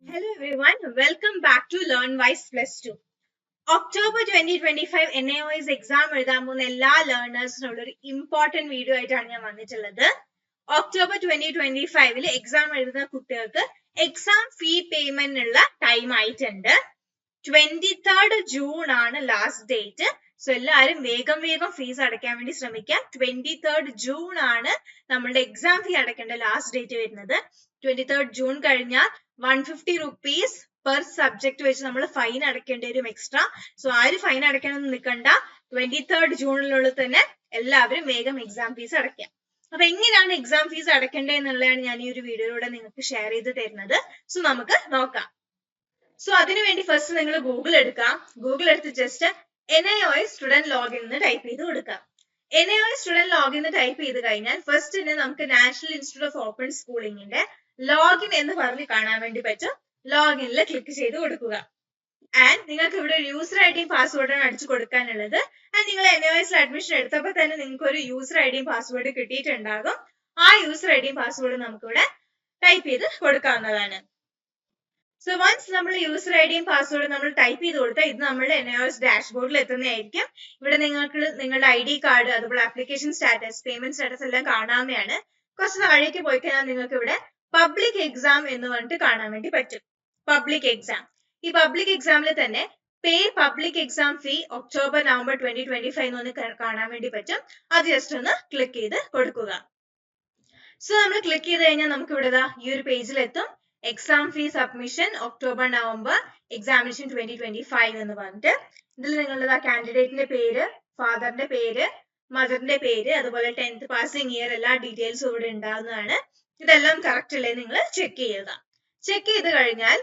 Hello everyone, welcome back to LearnWise Plus 2. October 2025 NAOS exam എഴുതാൻ പോകുന്ന എല്ലാ ലേണേഴ്സിനുള്ള ഒരു ഇമ്പോർട്ടന്റ് വീഡിയോ ആയിട്ടാണ് ഞാൻ വന്നിട്ടുള്ളത്. ഒക്ടോബർ 2025 എക്സാം എഴുതുന്ന കുട്ടികൾക്ക് എക്സാം ഫീ പേയ്മെന്റിനുള്ള ടൈം ആയിട്ടുണ്ട്. 23rd June ആണ് ലാസ്റ്റ് ഡേറ്റ്. സോ എല്ലാവരും വേഗം ഫീസ് അടയ്ക്കാൻ വേണ്ടി ശ്രമിക്കാം. 23rd June ആണ് നമ്മളുടെ എക്സാം ഫീ അടയ്ക്കേണ്ട ലാസ്റ്റ് ഡേറ്റ് വരുന്നത്. 23rd June കഴിഞ്ഞാൽ 150 rupees പെർ സബ്ജക്ട് വെച്ച് നമ്മൾ ഫൈൻ അടയ്ക്കേണ്ടി വരും എക്സ്ട്രാ. സോ ആരും ഫൈൻ അടയ്ക്കാനൊന്നും നിൽക്കണ്ട. 23rd June'നുള്ളിൽ തന്നെ എല്ലാവരും വേഗം എക്സാം ഫീസ് അടയ്ക്കാം. അപ്പൊ എങ്ങനെയാണ് എക്സാം ഫീസ് അടയ്ക്കേണ്ടത് എന്നുള്ളതാണ് ഞാൻ ഈ ഒരു വീഡിയോയിലൂടെ നിങ്ങൾക്ക് ഷെയർ ചെയ്ത് തരുന്നത്. സോ നമുക്ക് നോക്കാം. സോ അതിനുവേണ്ടി ഫസ്റ്റ് നിങ്ങൾ ഗൂഗിൾ എടുക്കാം. ഗൂഗിൾ എടുത്ത് ജസ്റ്റ് NAOS സ്റ്റുഡന്റ് ലോഗിൻ എന്ന് ടൈപ്പ് ചെയ്ത് കൊടുക്കാം. NAOS സ്റ്റുഡന്റ് ലോഗിൻ എന്ന് ടൈപ്പ് ചെയ്ത് കഴിഞ്ഞാൽ ഫസ്റ്റ് തന്നെ നമുക്ക് നാഷണൽ ഇൻസ്റ്റിറ്റ്യൂട്ട് ഓഫ് ഓപ്പൺ സ്കൂളിംഗിന്റെ ലോഗിൻ എന്ന് പറഞ്ഞ് കാണാൻ വേണ്ടി പറ്റും. ലോഗിനിൽ ക്ലിക്ക് ചെയ്ത് കൊടുക്കുക. ആൻഡ് നിങ്ങൾക്ക് ഇവിടെ യൂസർ ഐ ഡിയും പാസ്വേഡാണ് അടിച്ചു കൊടുക്കാനുള്ളത്. ആൻഡ് നിങ്ങൾ NAOS അഡ്മിഷൻ എടുത്തപ്പോൾ തന്നെ നിങ്ങൾക്ക് ഒരു യൂസർ ഐ ഡിയും പാസ്വേഡ് കിട്ടിയിട്ടുണ്ടാകും. ആ യൂസർ ഐ ഡിയും പാസ്വേഡും നമുക്കിവിടെ ടൈപ്പ് ചെയ്ത് കൊടുക്കാവുന്നതാണ്. സോ വൺസ് നമ്മൾ യൂസർ ഐ ഡിയും പാസ്വേഡും നമ്മൾ ടൈപ്പ് ചെയ്ത് കൊടുത്താൽ ഇത് നമ്മുടെ NAOS ഡാഷ്ബോർഡിൽ എത്തുന്നതായിരിക്കും. ഇവിടെ നിങ്ങൾക്ക് നിങ്ങളുടെ ID കാർഡ്, അതുപോലെ ആപ്ലിക്കേഷൻ സ്റ്റാറ്റസ്, പേയ്മെന്റ് സ്റ്റാറ്റസ് എല്ലാം കാണാവുന്നതാണ്. കുറച്ച് താഴേക്ക് പോയി കഴിഞ്ഞാൽ നിങ്ങൾക്ക് ഇവിടെ പബ്ലിക് എക്സാം എന്ന് പറഞ്ഞിട്ട് കാണാൻ വേണ്ടി പറ്റും. Public exam. ഈ പബ്ലിക് എക്സാമിൽ തന്നെ pay public exam fee October November 2025 എന്ന് കാണാൻ വേണ്ടി പറ്റും. അത് ജസ്റ്റ് ഒന്ന് ക്ലിക്ക് ചെയ്ത് കൊടുക്കുക. സോ നമ്മൾ ക്ലിക്ക് ചെയ്ത് കഴിഞ്ഞാൽ നമുക്ക് ഇവിടെ ഈ ഒരു പേജിൽ എത്തും. Exam fee submission October November examination 2025 എന്ന് പറഞ്ഞിട്ട് ഇതിൽ നിങ്ങളുടെ കാൻഡിഡേറ്റിന്റെ പേര്, ഫാദറിന്റെ പേര്, മദറിന്റെ പേര്, അതുപോലെ 10th പാസിംഗ് ഇയർ എല്ലാ ഡീറ്റെയിൽസും ഇവിടെ ഉണ്ടാവുന്നതാണ്. ഇതെല്ലാം കറക്റ്റ് അല്ലേ നിങ്ങൾ ചെക്ക് ചെയ്യുക. ചെക്ക് ചെയ്ത് കഴിഞ്ഞാൽ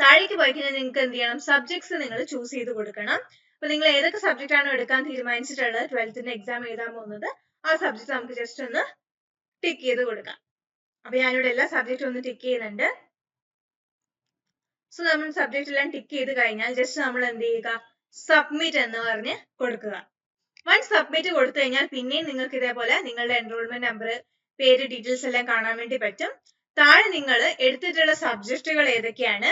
താഴേക്ക് പോയി കഴിഞ്ഞാൽ നിങ്ങൾക്ക് എന്ത് ചെയ്യണം, സബ്ജക്ട്സ് നിങ്ങൾ ചൂസ് ചെയ്ത് കൊടുക്കണം. അപ്പൊ നിങ്ങൾ ഏതൊക്കെ സബ്ജക്റ്റ് ആണ് എടുക്കാൻ തീരുമാനിച്ചിട്ടുള്ളത്, 12th എക്സാം എഴുതാൻ പോകുന്നത്, ആ സബ്ജക്ട് നമുക്ക് ജസ്റ്റ് ഒന്ന് ടിക്ക് ചെയ്ത് കൊടുക്കാം. അപ്പൊ ഞാനിവിടെ എല്ലാ സബ്ജക്റ്റും ഒന്ന് ടിക്ക് ചെയ്യുന്നുണ്ട്. സോ നമ്മൾ സബ്ജക്റ്റ് എല്ലാം ടിക്ക് ചെയ്ത് കഴിഞ്ഞാൽ ജസ്റ്റ് നമ്മൾ എന്ത് ചെയ്യുക, സബ്മിറ്റ് എന്ന് പറഞ്ഞ് കൊടുക്കുക. വൺ സബ്മിറ്റ് കൊടുത്തു കഴിഞ്ഞാൽ പിന്നെയും നിങ്ങൾക്ക് ഇതേപോലെ നിങ്ങളുടെ എൻറോൾമെന്റ് നമ്പർ, പേര്, ഡീറ്റെയിൽസ് എല്ലാം കാണാൻ വേണ്ടി പറ്റും. താഴെ നിങ്ങൾ എടുത്തിട്ടുള്ള സബ്ജക്റ്റുകൾ ഏതൊക്കെയാണ്,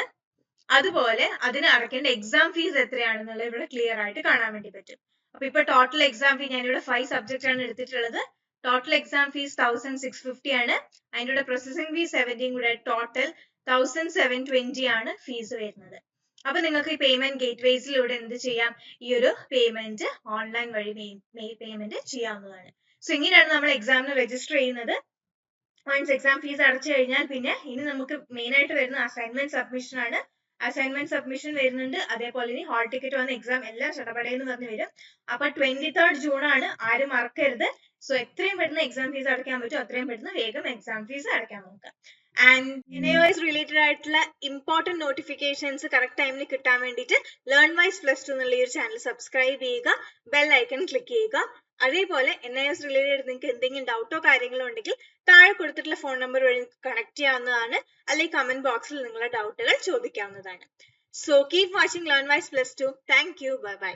അതുപോലെ അതിന് അടയ്ക്കേണ്ട എക്സാം ഫീസ് എത്രയാണെന്നുള്ളത് ഇവിടെ ക്ലിയർ ആയിട്ട് കാണാൻ വേണ്ടി പറ്റും. അപ്പൊ ഇപ്പൊ ടോട്ടൽ എക്സാം ഫീ ഞാനിവിടെ 5 സബ്ജക്റ്റ് ആണ് എടുത്തിട്ടുള്ളത്. ടോട്ടൽ എക്സാം ഫീസ് 1650 ആണ്. അതിൻ്റെ കൂടെ പ്രോസസിംഗ് ഫീസ് 17 കൂടെ ടോട്ടൽ 1720 ആണ് ഫീസ് വരുന്നത്. അപ്പൊ നിങ്ങൾക്ക് ഈ പേയ്മെന്റ് ഗേറ്റ്വേസിലൂടെ എന്ത് ചെയ്യാം, ഈ ഒരു പേയ്മെന്റ് ഓൺലൈൻ വഴി പേയ്മെന്റ് ചെയ്യാവുന്നതാണ്. സോ ഇങ്ങനെയാണ് നമ്മൾ എക്സാമിന് രജിസ്റ്റർ ചെയ്യുന്നത്. വൺസ് എക്സാം ഫീസ് അടച്ചു കഴിഞ്ഞാൽ പിന്നെ ഇനി നമുക്ക് മെയിൻ ആയിട്ട് വരുന്ന അസൈൻമെന്റ് സബ്മിഷൻ ആണ്. അസൈൻമെന്റ് സബ്മിഷൻ വരുന്നുണ്ട്. അതേപോലെ ഇനി ഹാൾ ടിക്കറ്റ് വന്ന എക്സാം എല്ലാം ചടപടയെന്ന് പറഞ്ഞ് വരും. അപ്പൊ 23rd June ആണ്, ആരും മറക്കരുത്. സോ എത്രയും പെട്ടെന്ന് എക്സാം ഫീസ് അടയ്ക്കാൻ പറ്റും അത്രയും പെട്ടെന്ന് വേഗം എക്സാം ഫീസ് അടയ്ക്കാൻ നോക്കുക. ആൻഡ് NAOS റിലേറ്റഡ് ആയിട്ടുള്ള ഇമ്പോർട്ടന്റ് നോട്ടിഫിക്കേഷൻസ് കറക്റ്റ് ടൈമിൽ കിട്ടാൻ വേണ്ടിയിട്ട് LearnWise Plus 2 എന്നുള്ള ഈ ഒരു ചാനൽ സബ്സ്ക്രൈബ് ചെയ്യുക, ബെൽ ഐക്കൺ ക്ലിക്ക് ചെയ്യുക. അതേപോലെ NAOS റിലേറ്റഡ് നിങ്ങൾക്ക് എന്തെങ്കിലും ഡൗട്ടോ കാര്യങ്ങളോ ഉണ്ടെങ്കിൽ താഴെ കൊടുത്തിട്ടുള്ള ഫോൺ നമ്പർ വഴി കണക്ട് ചെയ്യാവുന്നതാണ്, അല്ലെങ്കിൽ കമന്റ് ബോക്സിൽ നിങ്ങളുടെ ഡൗട്ടുകൾ ചോദിക്കാവുന്നതാണ്. So keep watching LearnWise Plus 2. Thank you. Bye by.